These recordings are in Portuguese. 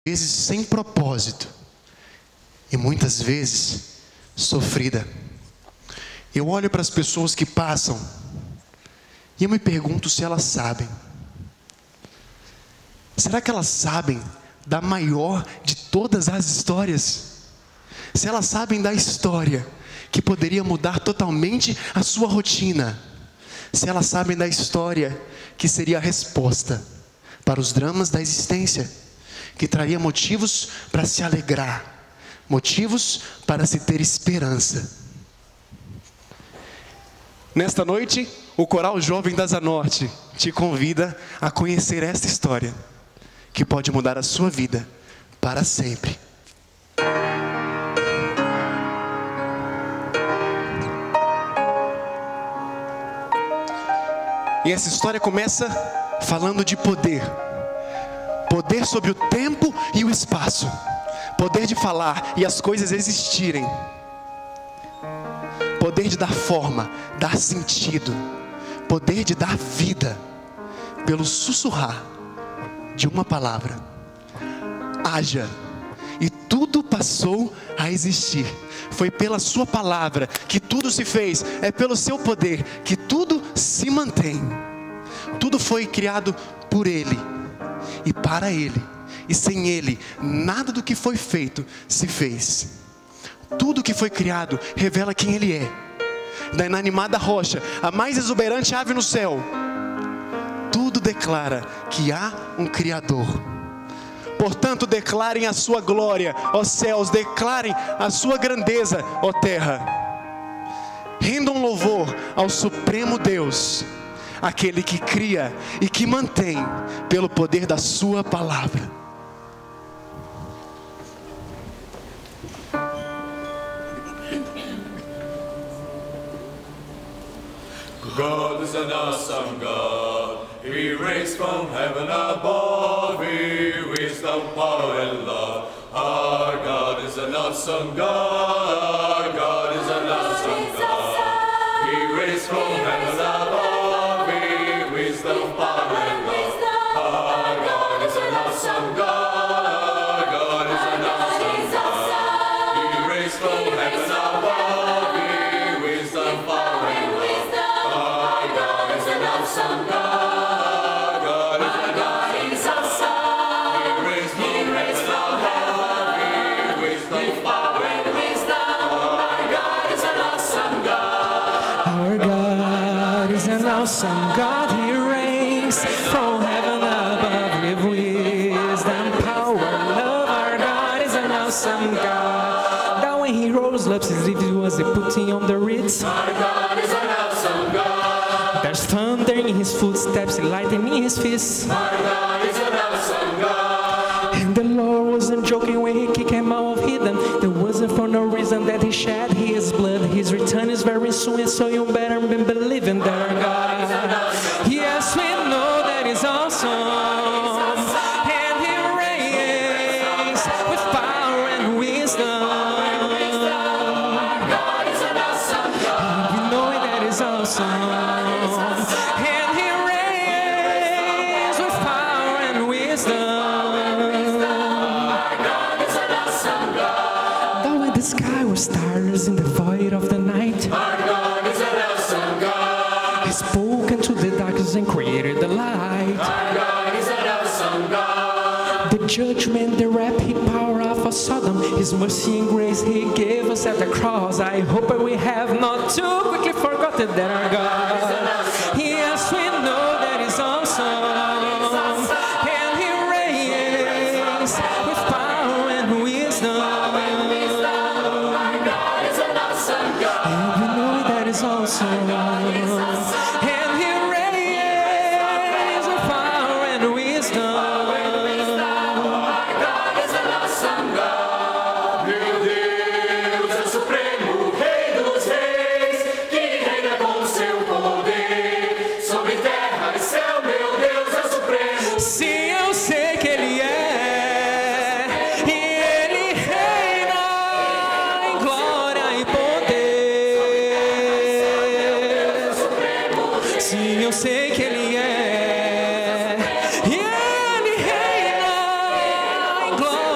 vezes sem propósito e muitas vezes sofrida. Eu olho para as pessoas que passam e eu me pergunto se elas sabem. Será que elas sabem da maior de todas as histórias? Se elas sabem da história que poderia mudar totalmente a sua rotina, se elas sabem da história que seria a resposta para os dramas da existência, que traria motivos para se alegrar, motivos para se ter esperança. Nesta noite, o Coral Jovem da Zanorte te convida a conhecer esta história, que pode mudar a sua vida para sempre. E essa história começa falando de poder. Poder sobre o tempo e o espaço. Poder de falar e as coisas existirem. Poder de dar forma, dar sentido. Poder de dar vida pelo sussurrar de uma palavra. Haja. E tudo passou a existir. Foi pela sua palavra que tudo se fez. É pelo seu poder que tudo se mantém. Tudo foi criado por Ele e para Ele. E sem Ele, nada do que foi feito se fez. Tudo que foi criado revela quem Ele é. Da inanimada rocha, a mais exuberante ave no céu, tudo declara que há um Criador. Portanto, declarem a sua glória, ó céus, declarem a sua grandeza, ó terra. Rendam louvor ao Supremo Deus, aquele que cria e que mantém pelo poder da sua palavra. God is an awesome God. He reigns from heaven above. He wisdom, power, and love. Our God is an awesome God. Our God is an awesome God. He reigns from heaven above. He wisdom, power, and love. Our God is an awesome God. Our God is an awesome God. He reigns from heaven above. He wisdom, power, and love. Awesome God, God is awesome. He reigns from heaven above. He wisdom, power, and wisdom. Our God is an awesome God. Our God is an awesome God. He reigns from heaven above with wisdom, power, love. Our God is an awesome God. That when He rose up, as if it was a putting on the ritz. Our God is an awesome God. There's thunder in His footsteps, lightning in His fists. Our God is an awesome God. And the Lord wasn't joking when He kicked him out of Eden. There wasn't for no reason that He shed His blood. His return is very soon, and so you better be believing that our God is an awesome. Yes, we know that He's awesome. And He reigns with power and wisdom. Our God is an awesome God. You know that He's awesome. Stars in the void of the night. Our God is an awesome God. He spoke into the darkness and created the light. Our God is an awesome God. The judgment, the rapid power of Sodom, His mercy and grace He gave us at the cross. I hope we have not too quickly forgotten that our God, yes, we know that He's awesome. And He reigns with power and wisdom. Awesome. And He reigns with power and wisdom. Our God is an awesome God. Meu Deus é o supremo Rei dos Reis, que reina com seu poder sobre terra e céu. Meu Deus é o supremo. Sim, eu sei que Ele é, e Ele reina em glória e poder. Sim, eu sei que Ele é, e Ele reina em glória.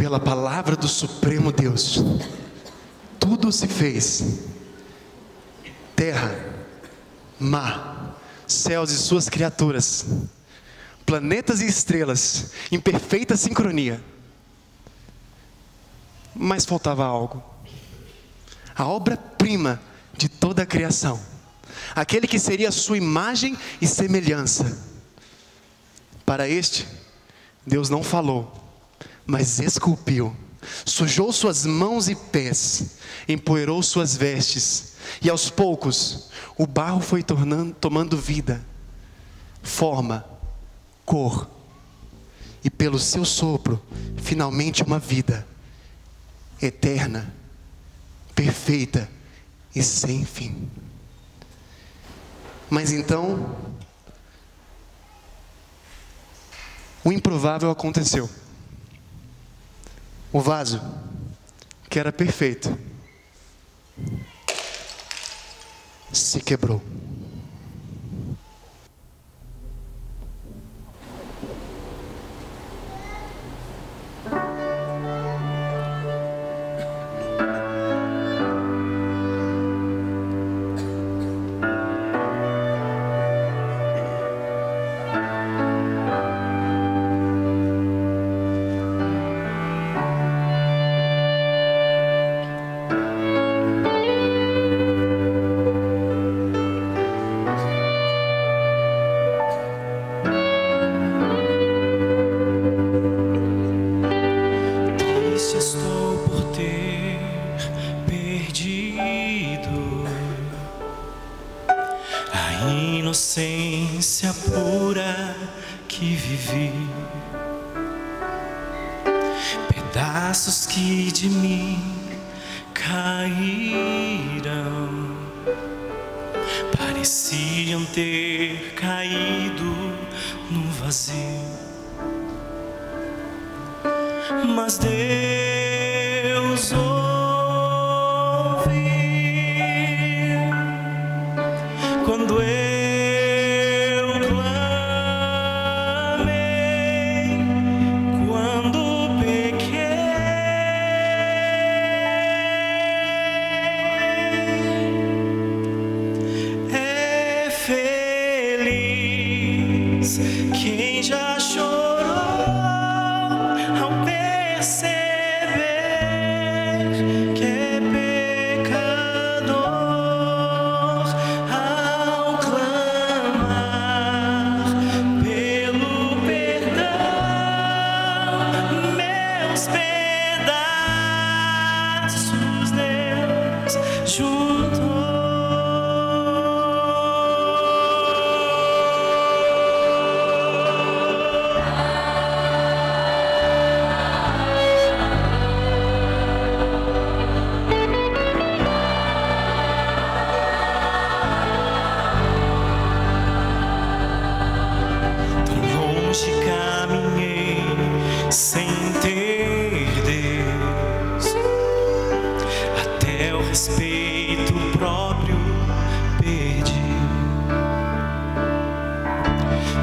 pela palavra do Supremo Deus, tudo se fez: terra, mar, céus e suas criaturas, planetas e estrelas, em perfeita sincronia. Mas faltava algo. A obra-prima de toda a criação, aquele que seria a sua imagem e semelhança. Para este, Deus não falou, mas esculpiu, sujou suas mãos e pés, empoeirou suas vestes, e aos poucos o barro foi tomando vida, forma, cor, e pelo seu sopro, finalmente uma vida eterna, perfeita e sem fim. Mas então, o improvável aconteceu. O vaso, que era perfeito, se quebrou. Inocência pura que vivi, pedaços que de mim caíram, pareciam ter caído no vazio, mas Deus ouviu quando quem já chorou ao perceber que é pecador, ao clamar pelo perdão, meus pedaços Deus juntou. Caminhei sem ter Deus, até o respeito próprio perdi,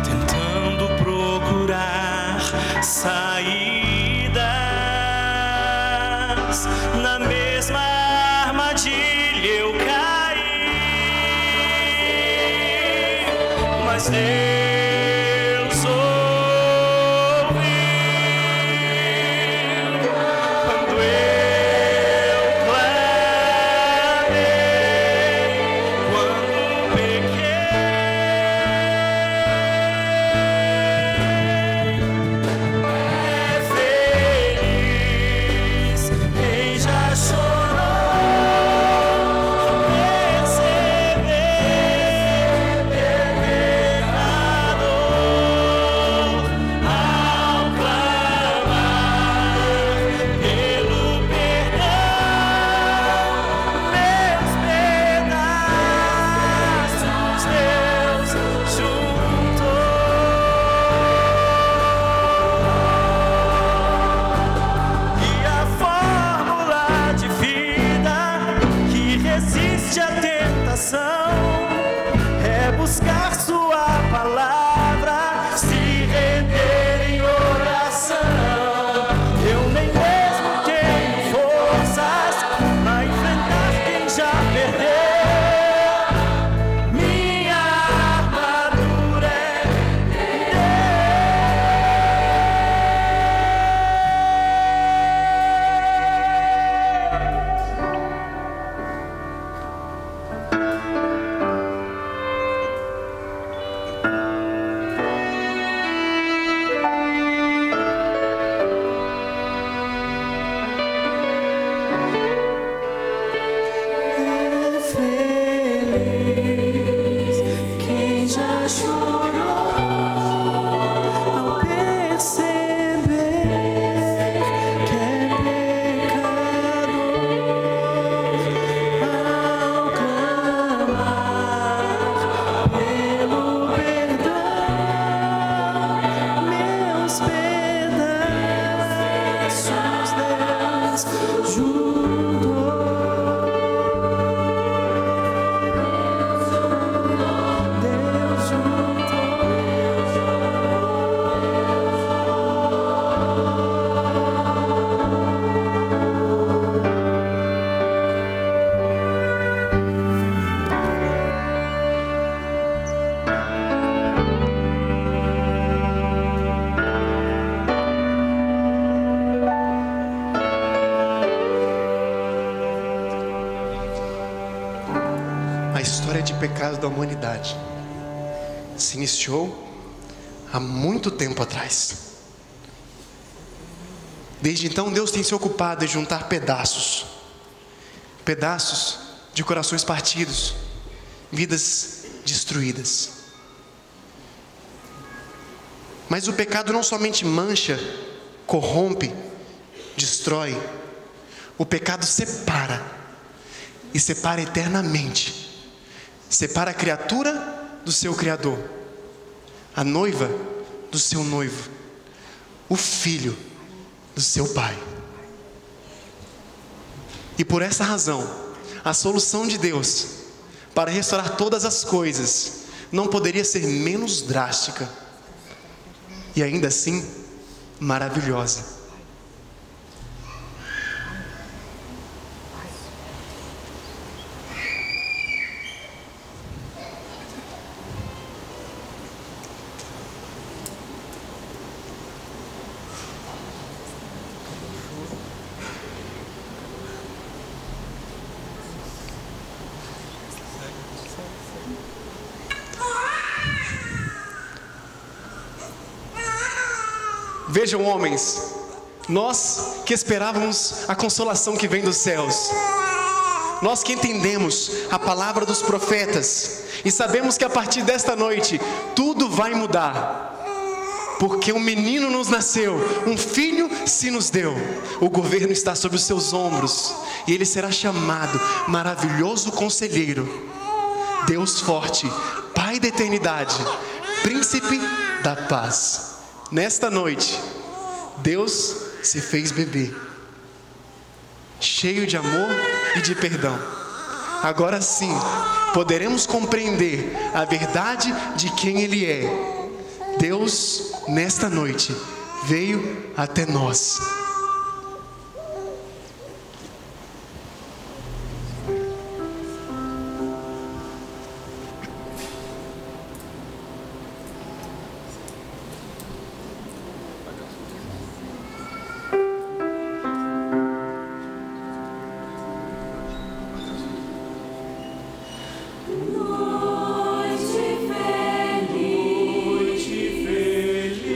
tentando procurar saídas, na mesma armadilha eu caí, mas Deus A história de pecado da humanidade se iniciou há muito tempo atrás. Desde então, Deus tem se ocupado em juntar pedaços de corações partidos, vidas destruídas. Mas o pecado não somente mancha, corrompe, destrói. O pecado separa, e separa eternamente. Separa a criatura do seu Criador, a noiva do seu noivo, o filho do seu pai. E por essa razão, a solução de Deus para restaurar todas as coisas não poderia ser menos drástica e ainda assim maravilhosa. Vejam, homens, nós que esperávamos a consolação que vem dos céus, nós que entendemos a palavra dos profetas e sabemos que a partir desta noite tudo vai mudar, porque um menino nos nasceu, um filho se nos deu, o governo está sobre os seus ombros e ele será chamado Maravilhoso Conselheiro, Deus Forte, Pai da Eternidade, Príncipe da Paz. Nesta noite, Deus se fez bebê, cheio de amor e de perdão. Agora sim, poderemos compreender a verdade de quem Ele é. Deus, nesta noite, veio até nós. Noite feliz,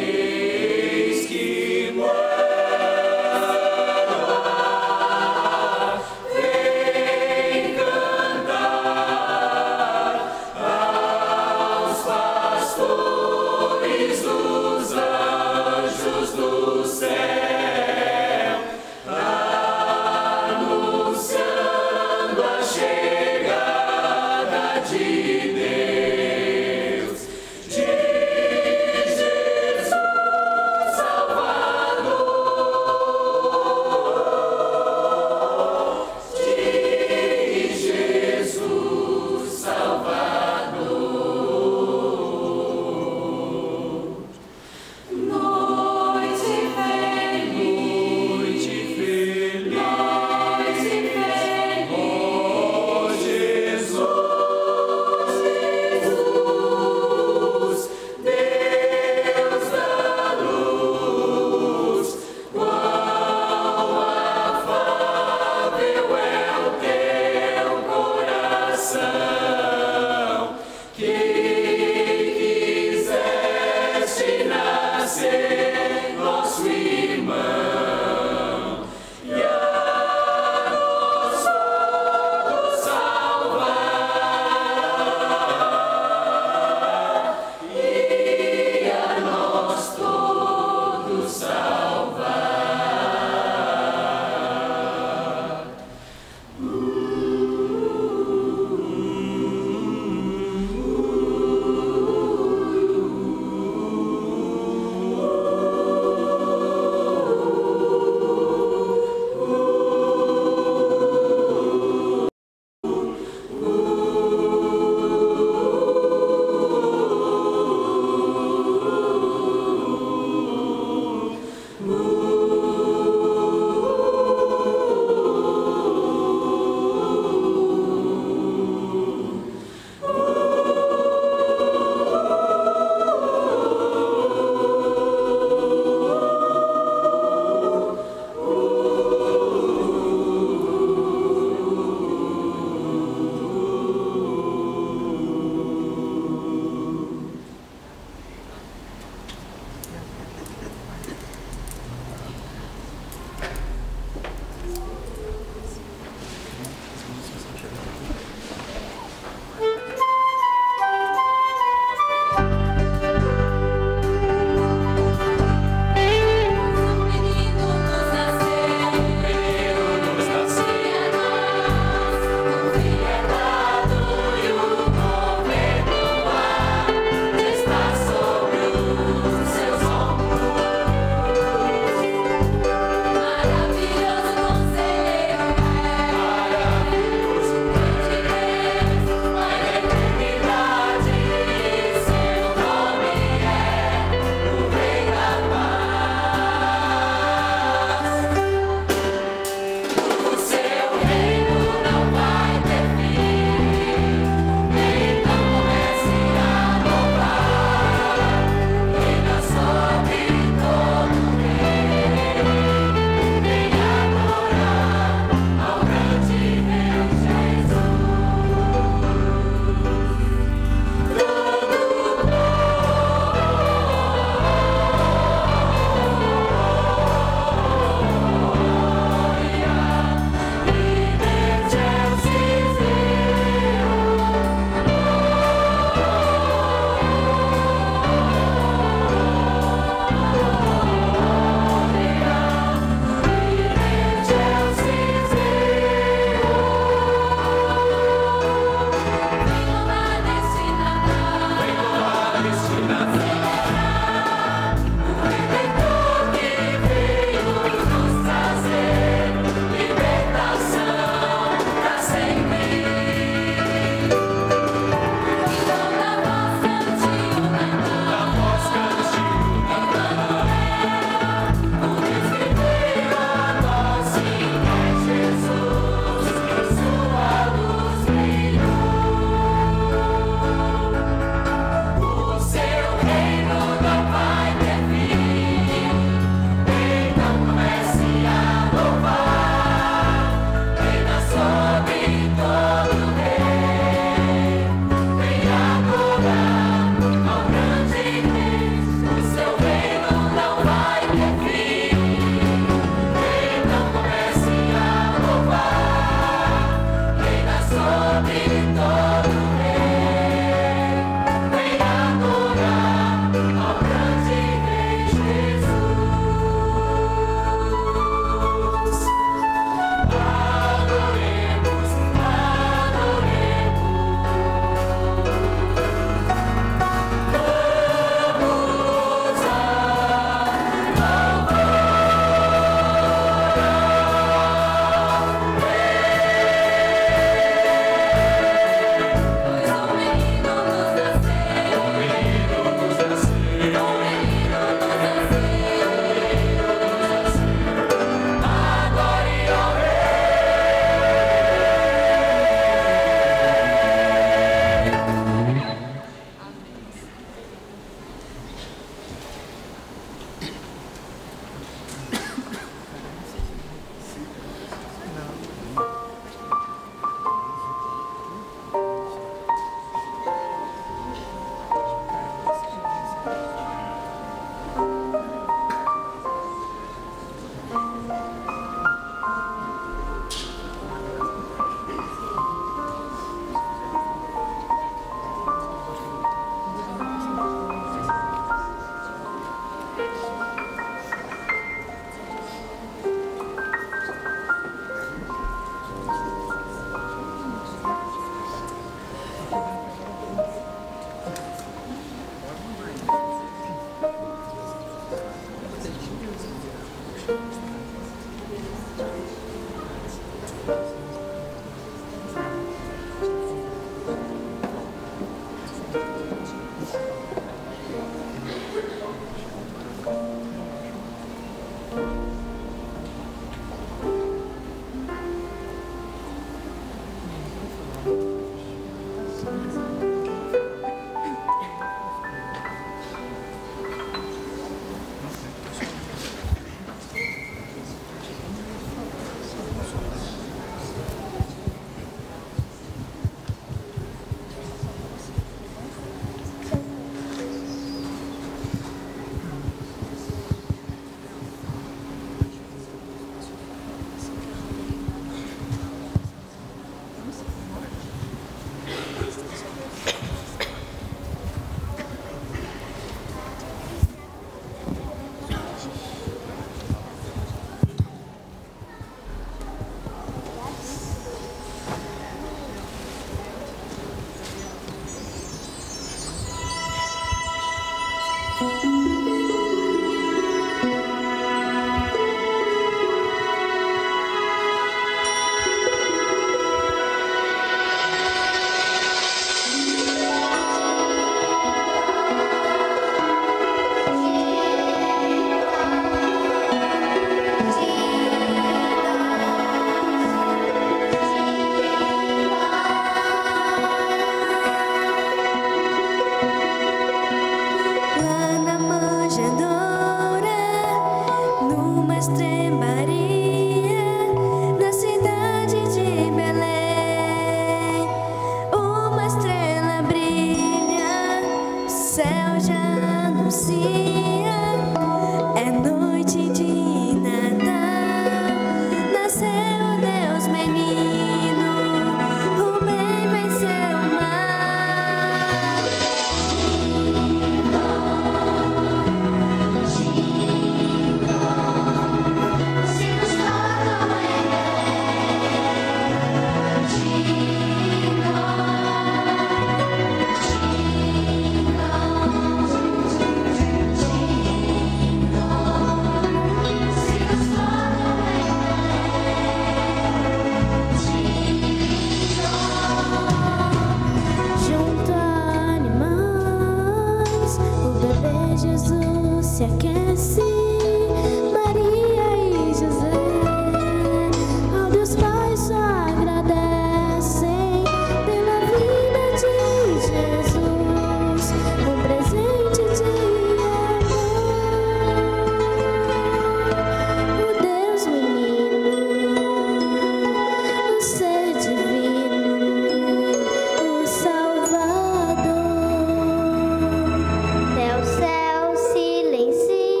Até o céu silencia.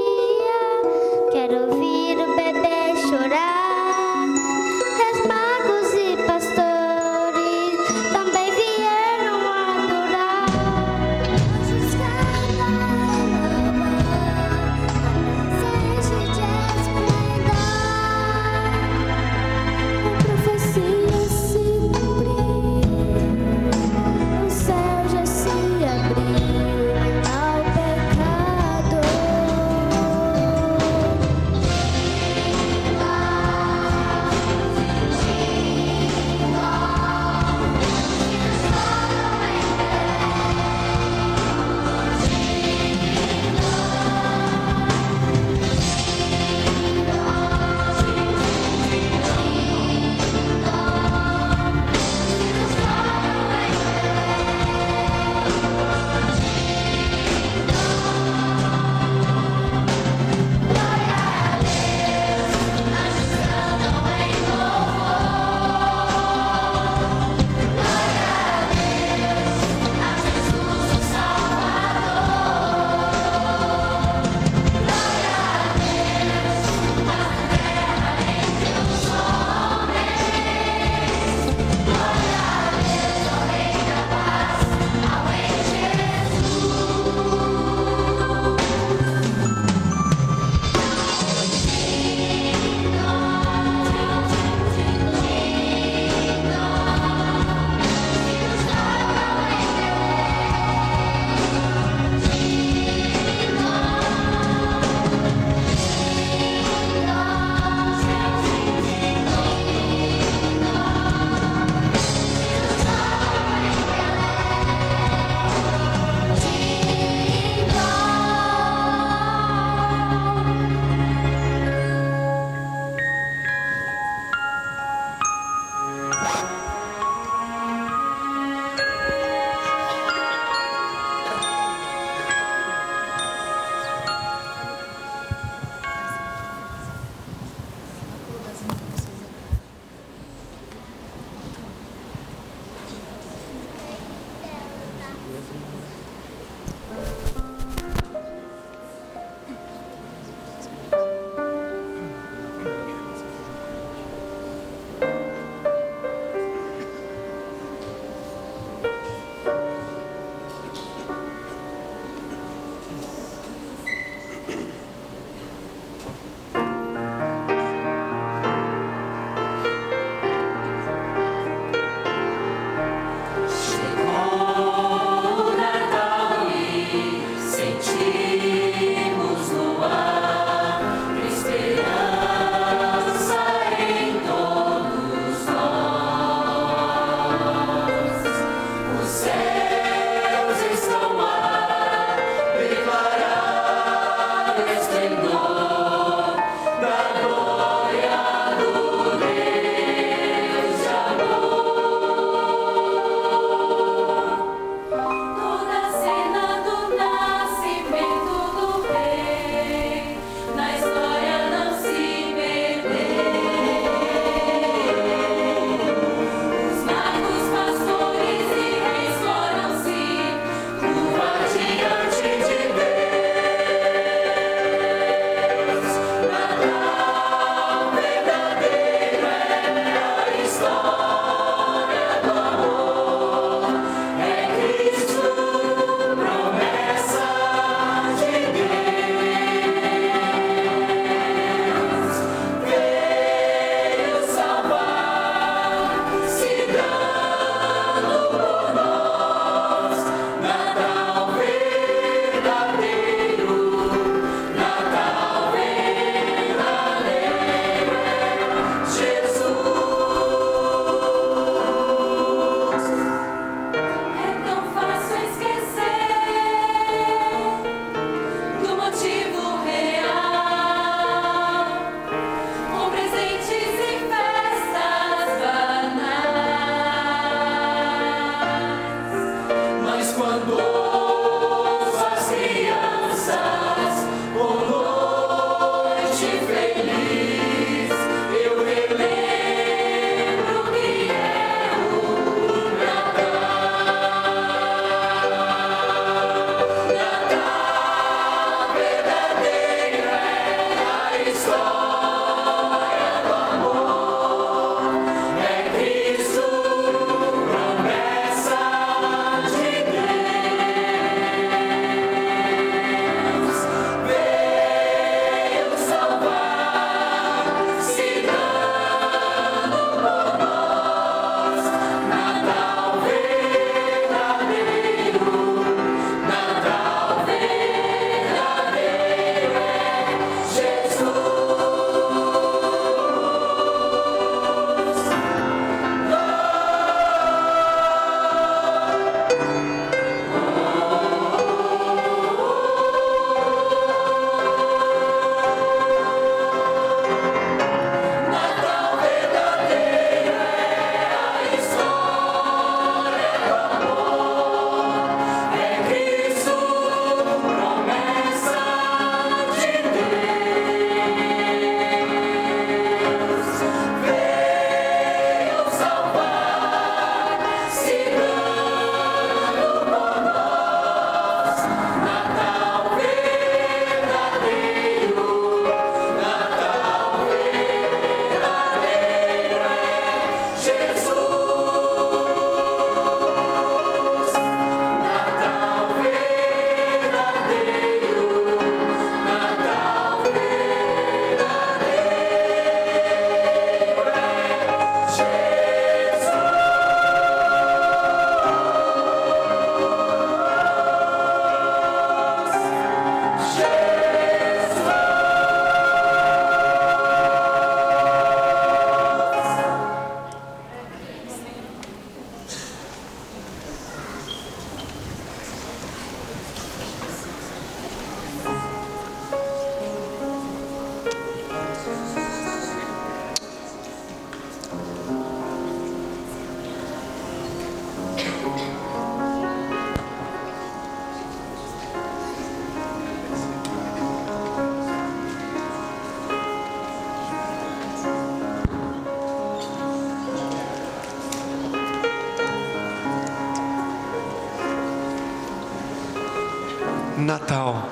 Natal,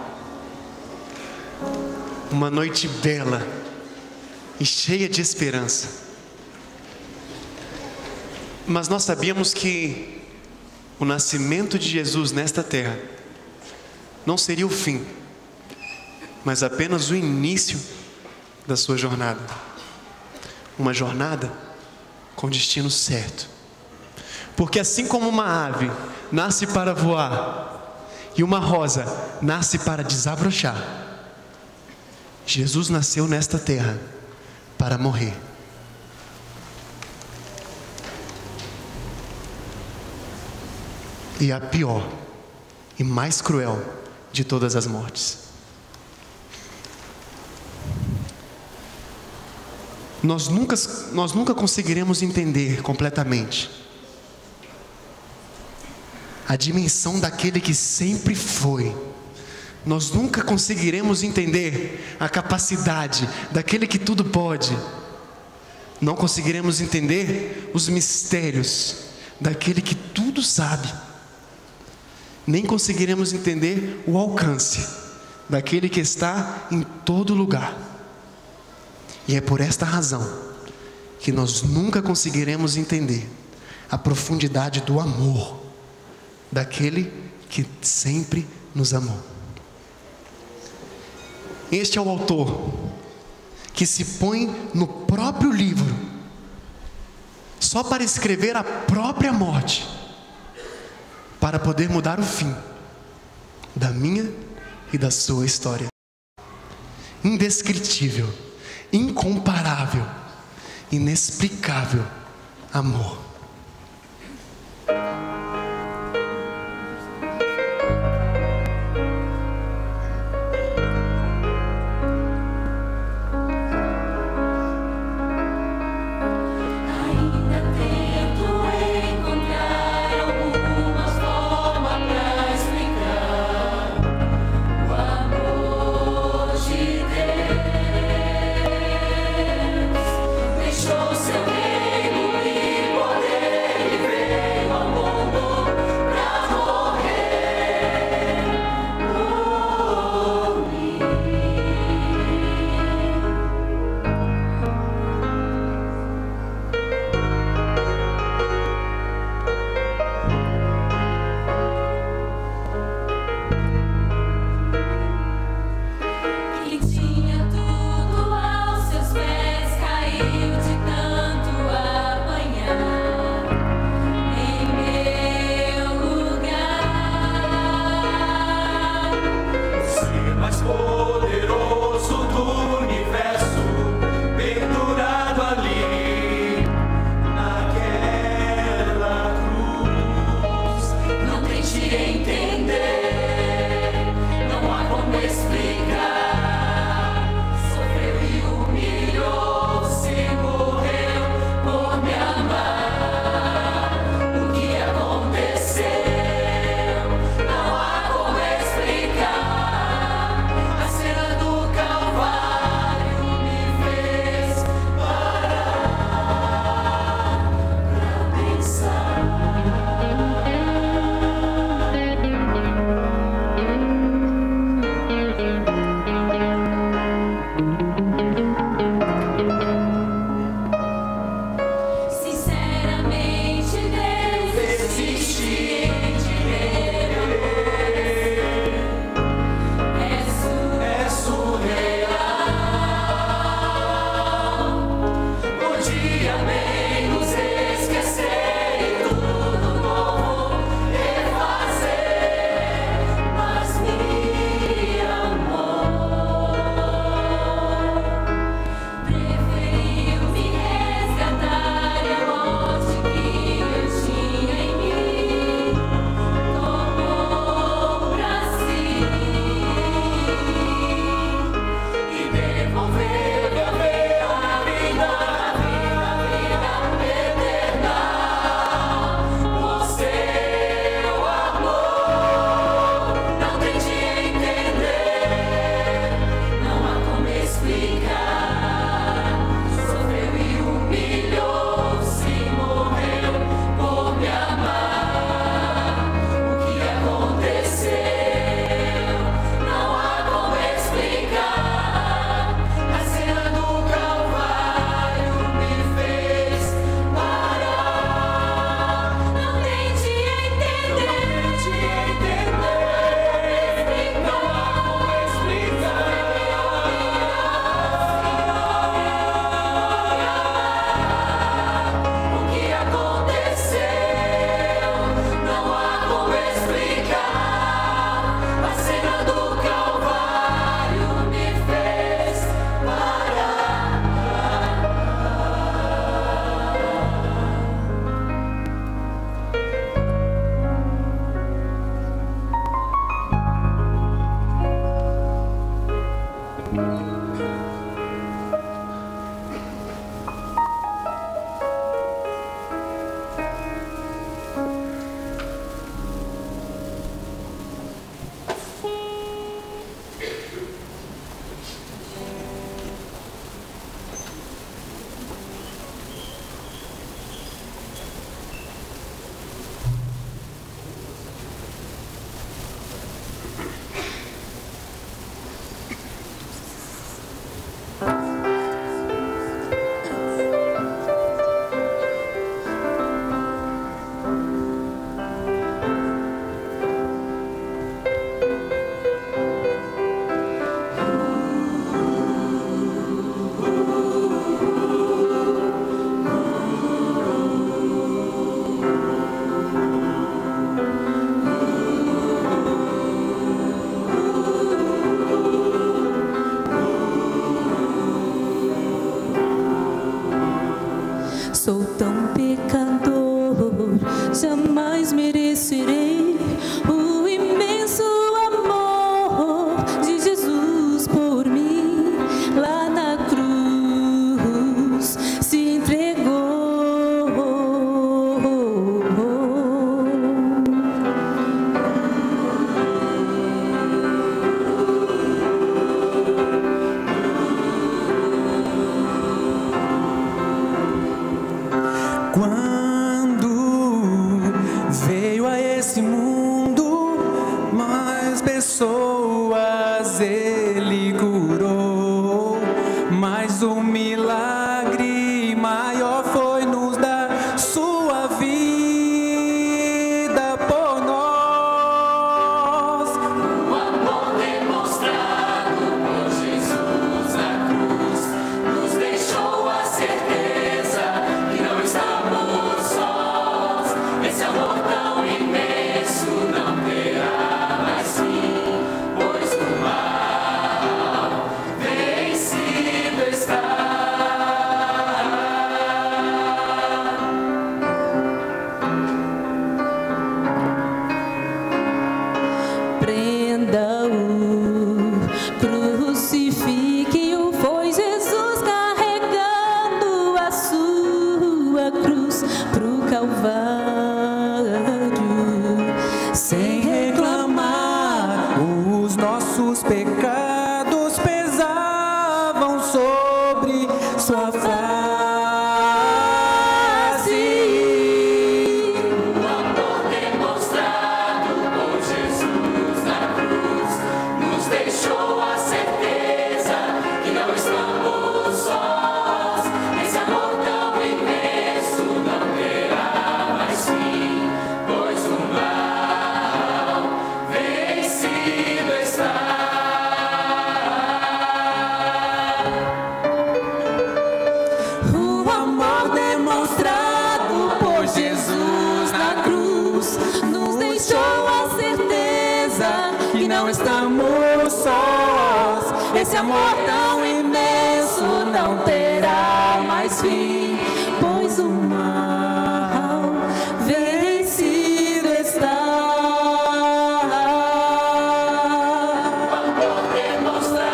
uma noite bela e cheia de esperança. Mas nós sabíamos que o nascimento de Jesus nesta terra não seria o fim, mas apenas o início da sua jornada. Uma jornada com destino certo. Porque assim como uma ave nasce para voar e uma rosa nasce para desabrochar, Jesus nasceu nesta terra para morrer. E a pior e mais cruel de todas as mortes. Nós nunca conseguiremos entender completamente a dimensão daquele que sempre foi. Nós nunca conseguiremos entender a capacidade daquele que tudo pode. Não conseguiremos entender os mistérios daquele que tudo sabe. Nem conseguiremos entender o alcance daquele que está em todo lugar. E é por esta razão que nós nunca conseguiremos entender a profundidade do amor daquele que sempre nos amou. Este é o autor que se põe no próprio livro só para escrever a própria morte, para poder mudar o fim da minha e da sua história. Indescritível, incomparável, inexplicável amor. Deixou seu reino e poder. Quantas pessoas Ele curou, mas o milagre maior foi nos dar sua vida por nós. O amor demonstrado por Jesus na cruz nos deixou a certeza que não estamos sós. Esse amor tão imenso não terá mais fim, pois o mal vencido está. Prenda-o, crucifique-o, foi Jesus carregando a sua cruz pro Calvário. Sem reclamar, os nossos pecados pesavam sobre sua face. O amor demonstrado por Jesus na cruz nos deixou a certeza que não estamos sós. Esse amor tão imenso não terá mais fim, pois o mal vencido está. O amor demonstrado por Jesus na cruz nos deixou a certeza que não estamos sós. Esse amor tão imenso não terá mais fim, pois o mal vencido está. Amor demonstrado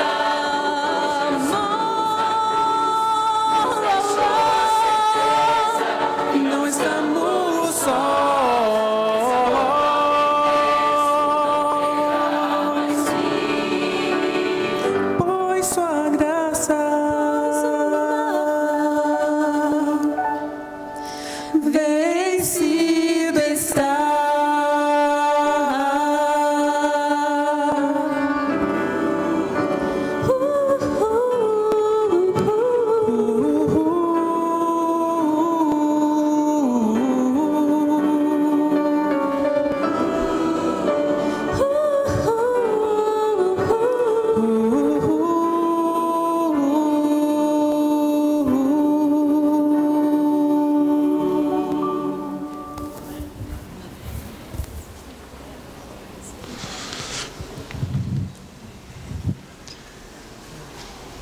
nos deixou a certeza que Não estamos sós. Pois sua graça vencido está.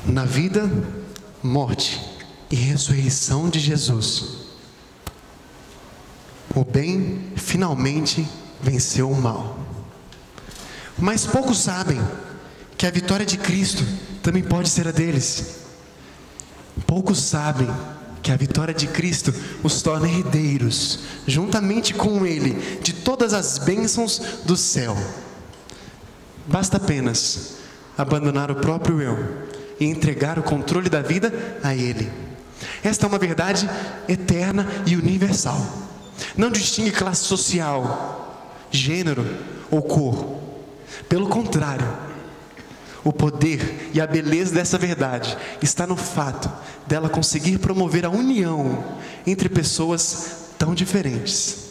Na vida, morte e ressurreição de Jesus, o bem finalmente venceu o mal. Mas poucos sabem que a vitória de Cristo também pode ser a deles. Poucos sabem que a vitória de Cristo os torna herdeiros, juntamente com Ele, de todas as bênçãos do céu. Basta apenas abandonar o próprio eu e entregar o controle da vida a Ele. Esta é uma verdade eterna e universal. Não distingue classe social, gênero ou cor. Pelo contrário, o poder e a beleza dessa verdade está no fato dela conseguir promover a união entre pessoas tão diferentes.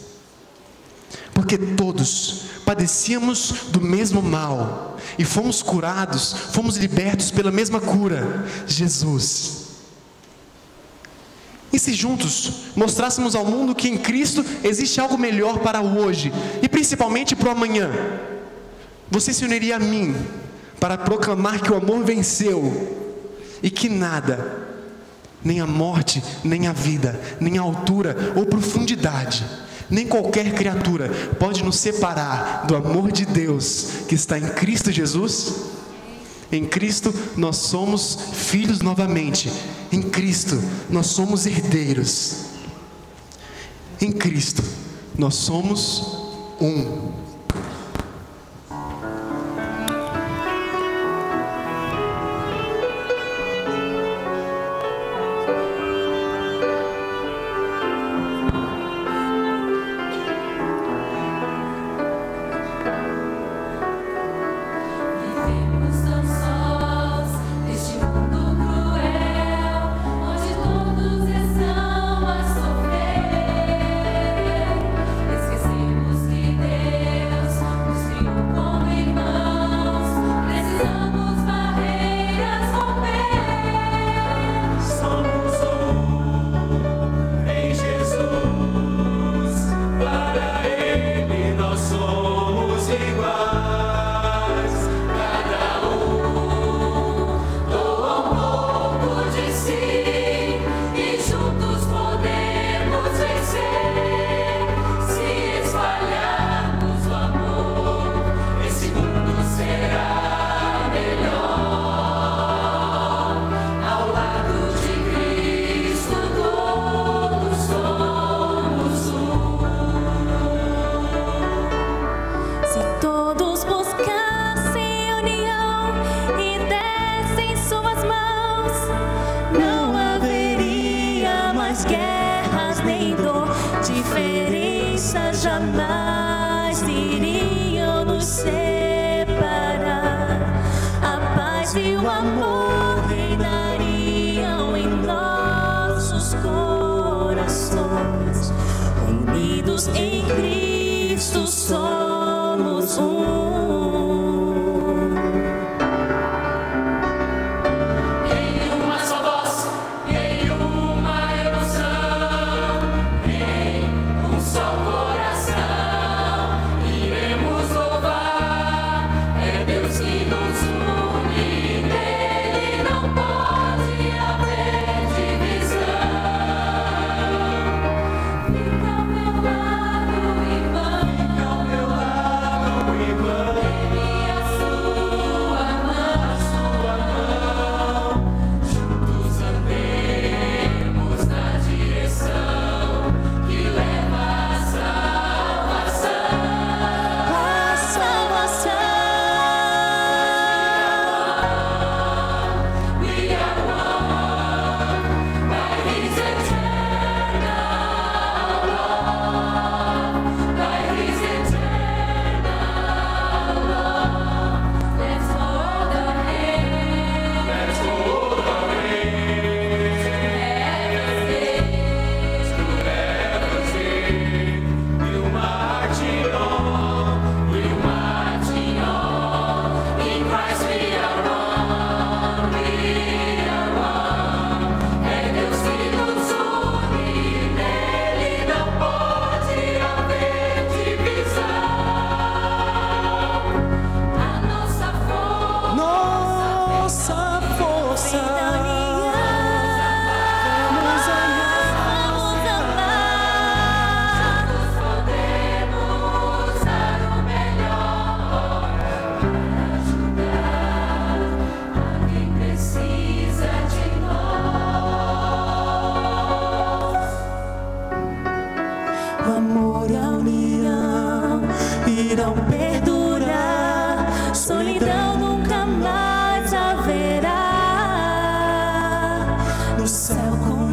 Porque todos padecíamos do mesmo mal e fomos curados, fomos libertos pela mesma cura, Jesus. E se juntos mostrássemos ao mundo que em Cristo existe algo melhor para o hoje e principalmente para o amanhã, você se uniria a mim para proclamar que o amor venceu e que nada, nem a morte, nem a vida, nem a altura ou profundidade, nem qualquer criatura pode nos separar do amor de Deus que está em Cristo Jesus? Em Cristo nós somos filhos novamente. Em Cristo nós somos herdeiros. Em Cristo nós somos um. paz e o amor reinariam em nossos corações. Unidos em Cristo somos um.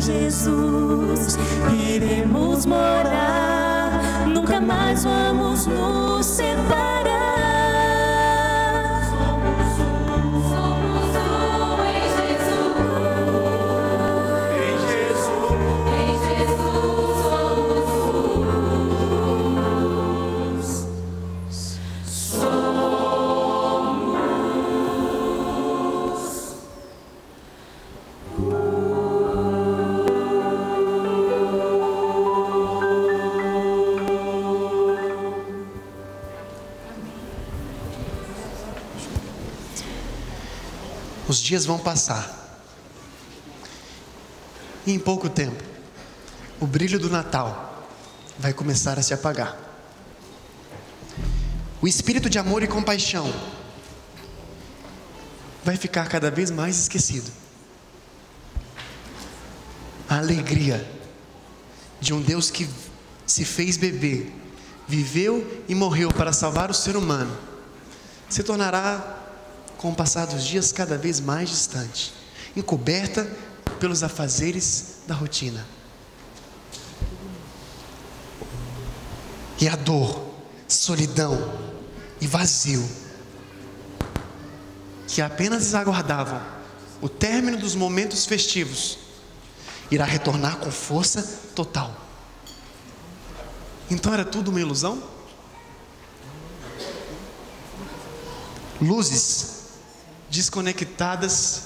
Jesus, iremos morar, nunca mais vamos nos separar. Somos um em Jesus, em Jesus somos Os dias vão passar e em pouco tempo o brilho do Natal vai começar a se apagar. O espírito de amor e compaixão vai ficar cada vez mais esquecido. A alegria de um Deus que se fez bebê, viveu e morreu para salvar o ser humano, se tornará, com o passar dos dias, cada vez mais distante, encoberta pelos afazeres da rotina. E a dor, solidão e vazio, que apenas aguardavam o término dos momentos festivos, irá retornar com força total. Então era tudo uma ilusão? Luzes desconectadas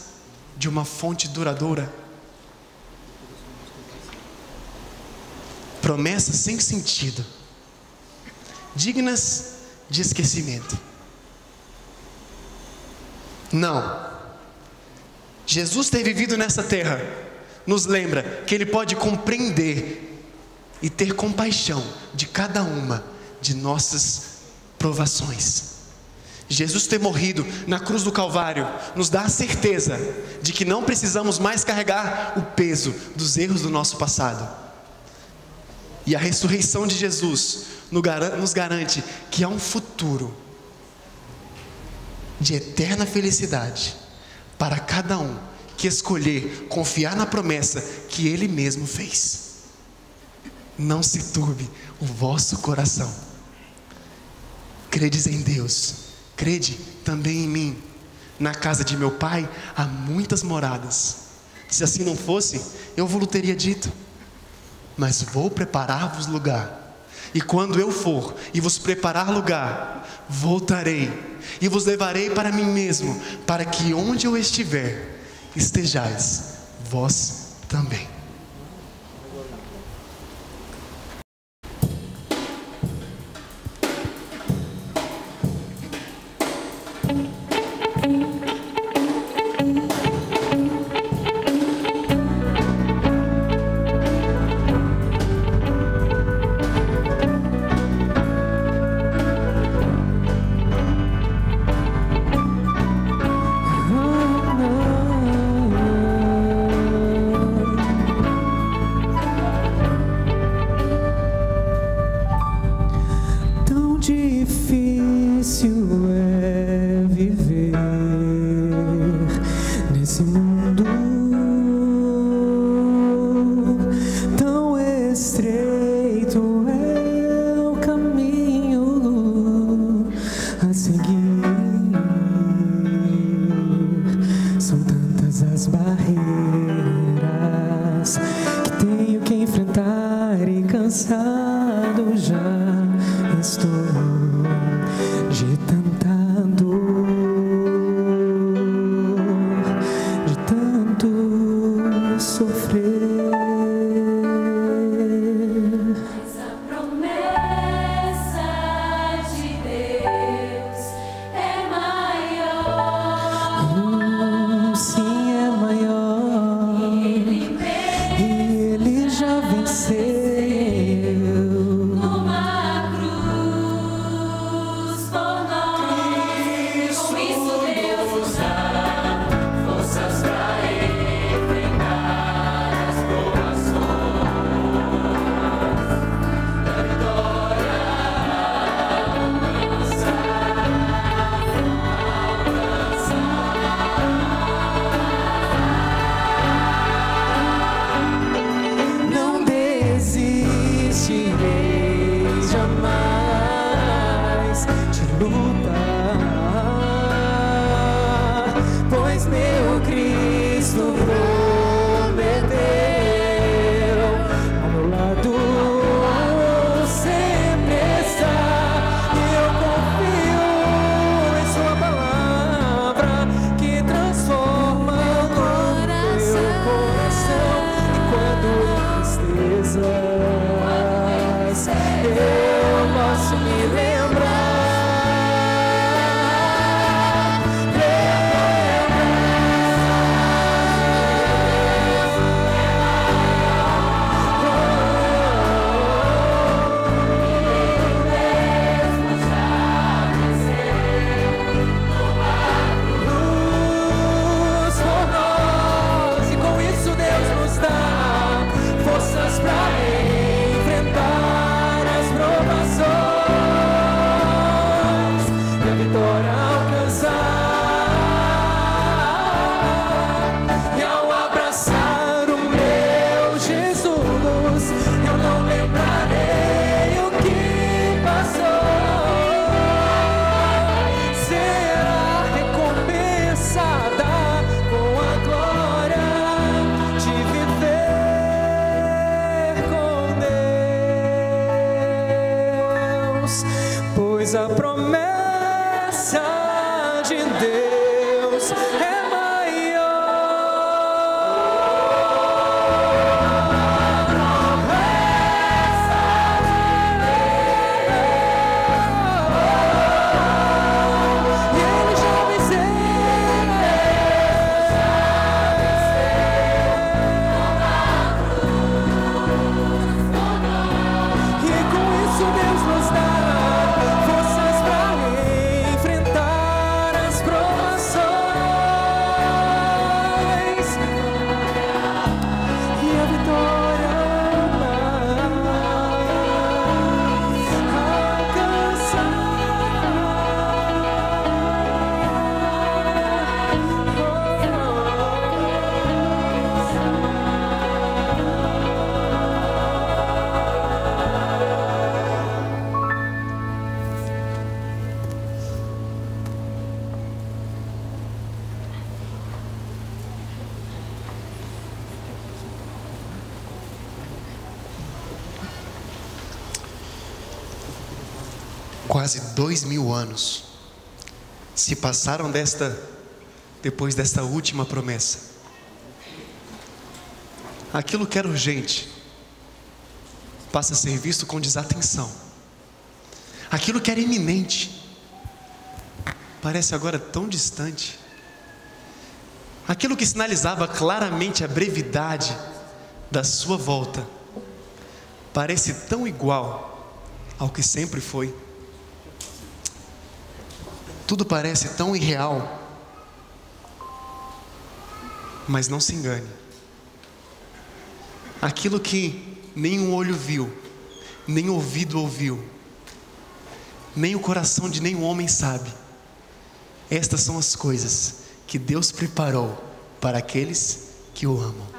de uma fonte duradoura, promessas sem sentido, dignas de esquecimento. Não, Jesus ter vivido nessa terra nos lembra que Ele pode compreender e ter compaixão de cada uma de nossas provações. Jesus ter morrido na cruz do Calvário nos dá a certeza de que não precisamos mais carregar o peso dos erros do nosso passado. E a ressurreição de Jesus nos garante que há um futuro de eterna felicidade para cada um que escolher confiar na promessa que Ele mesmo fez. Não se turbe o vosso coração. Credes em Deus, crede também em mim. Na casa de meu pai há muitas moradas. Se assim não fosse, eu vos teria dito. Mas vou preparar-vos lugar. E quando eu for e vos preparar lugar, voltarei e vos levarei para mim mesmo, para que onde eu estiver, estejais vós também. A promessa de Deus é maior. E Ele já venceu. E com isso Deus nos dá forças para enfrentar as provações. quase 2000 anos se passaram depois desta última promessa. Aquilo que era urgente passa a ser visto com desatenção. Aquilo que era iminente parece agora tão distante. Aquilo que sinalizava claramente a brevidade da sua volta parece tão igual ao que sempre foi. Tudo parece tão irreal. Mas não se engane. Aquilo que nenhum olho viu, nem ouvido ouviu, nem o coração de nenhum homem sabe, estas são as coisas que Deus preparou para aqueles que o amam.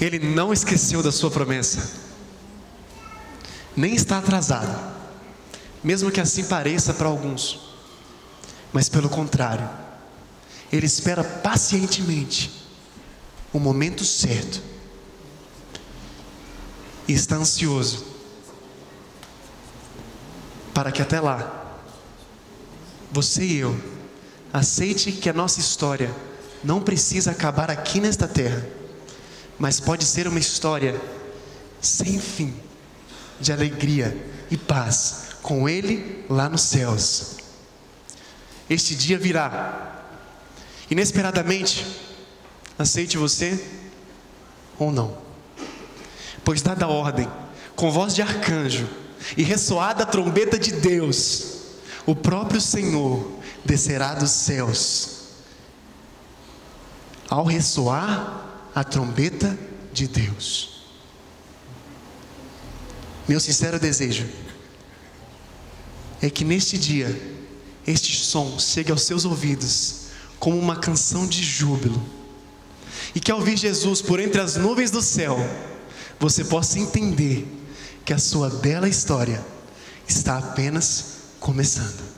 Ele não esqueceu da sua promessa, nem está atrasado, mesmo que assim pareça para alguns, mas pelo contrário, Ele espera pacientemente o momento certo e está ansioso para que até lá, você e eu, aceite que a nossa história não precisa acabar aqui nesta terra, mas pode ser uma história sem fim, de alegria e paz, com Ele lá nos céus. Este dia virá, inesperadamente, aceite você ou não, pois dada a ordem, com voz de arcanjo e ressoada a trombeta de Deus, o próprio Senhor descerá dos céus, ao ressoar a trombeta de Deus. Meu sincero desejo é que neste dia, este som chegue aos seus ouvidos como uma canção de júbilo, e que ao ouvir Jesus por entre as nuvens do céu, você possa entender que a sua bela história está apenas começando.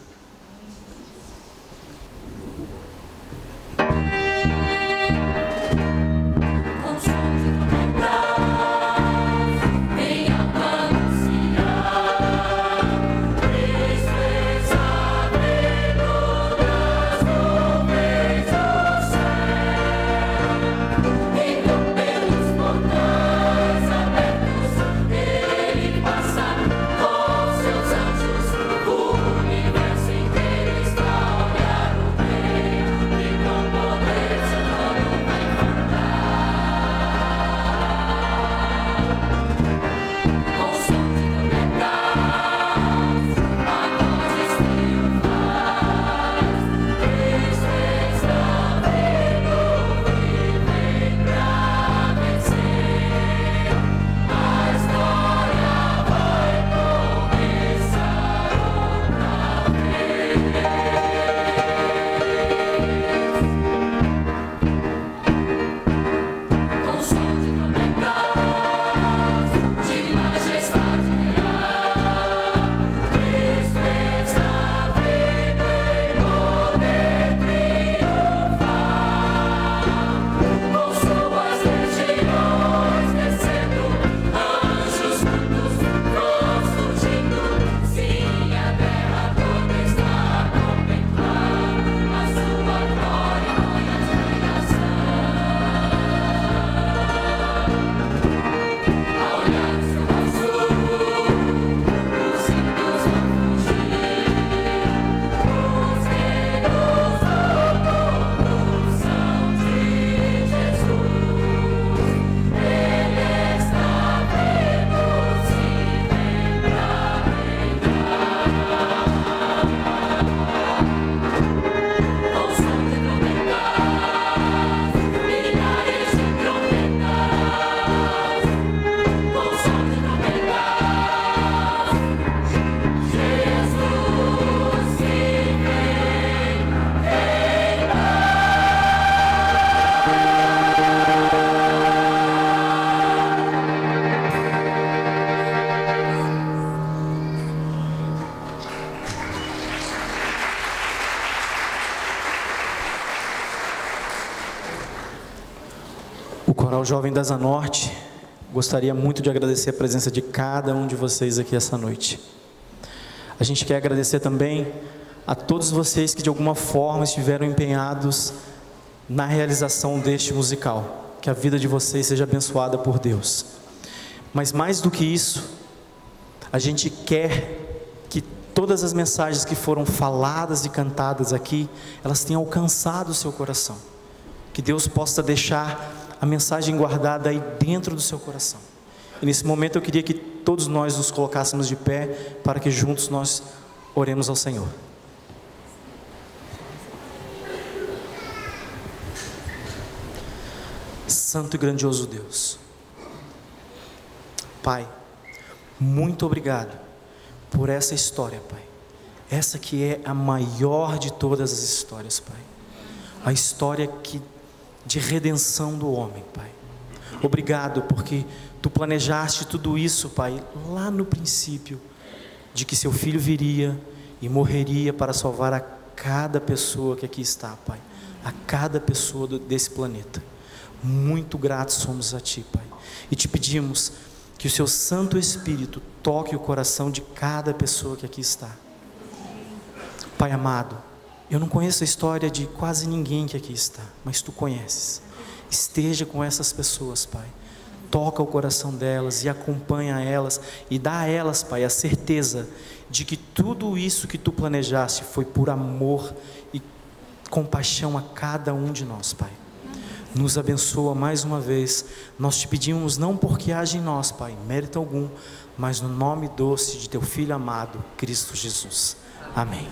O Coral Jovem da Asa Norte gostaria muito de agradecer a presença de cada um de vocês aqui essa noite. A gente quer agradecer também a todos vocês que de alguma forma estiveram empenhados na realização deste musical. Que a vida de vocês seja abençoada por Deus. Mas mais do que isso, a gente quer que todas as mensagens que foram faladas e cantadas aqui, elas tenham alcançado o seu coração. Que Deus possa deixar a mensagem guardada aí dentro do seu coração. E nesse momento eu queria que todos nós nos colocássemos de pé para que juntos nós oremos ao Senhor. Santo e grandioso Deus, Pai, muito obrigado por essa história, Pai. Essa que é a maior de todas as histórias, Pai. A história de redenção do homem, Pai. Obrigado porque Tu planejaste tudo isso, Pai, lá no princípio, de que Seu Filho viria e morreria para salvar a cada pessoa que aqui está, Pai. A cada pessoa desse planeta. Muito gratos somos a Ti, Pai. E Te pedimos que o Seu Santo Espírito toque o coração de cada pessoa que aqui está. Pai amado, eu não conheço a história de quase ninguém que aqui está, mas Tu conheces. Esteja com essas pessoas, Pai. Toca o coração delas e acompanha elas e dá a elas, Pai, a certeza de que tudo isso que Tu planejaste foi por amor e compaixão a cada um de nós, Pai. Nos abençoa mais uma vez. Nós Te pedimos não porque haja em nós, Pai, mérito algum, mas no nome doce de Teu Filho amado, Cristo Jesus. Amém.